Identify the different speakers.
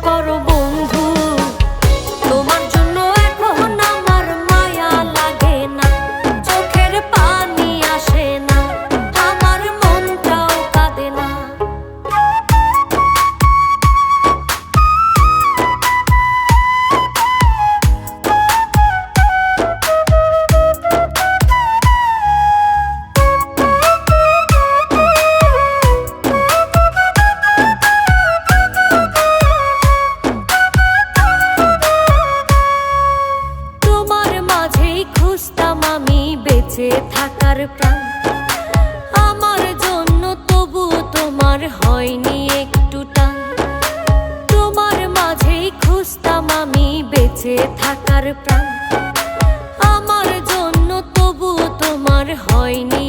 Speaker 1: করো বন্ধু, তোমার জন্য এখন আমার মায়া লাগে না, চোখের পানি আসে না, আমার মনটাও কাঁদে না। খুঁজতাম আমি বেঁচে থাকার প্রাণ, আমার জন্য তবু তোমার হয়নি একটু টান। তোমার মাঝেই খুঁজতাম আমি বেঁচে থাকার প্রাণ, আমার জন্য তবু তোমার হয়নি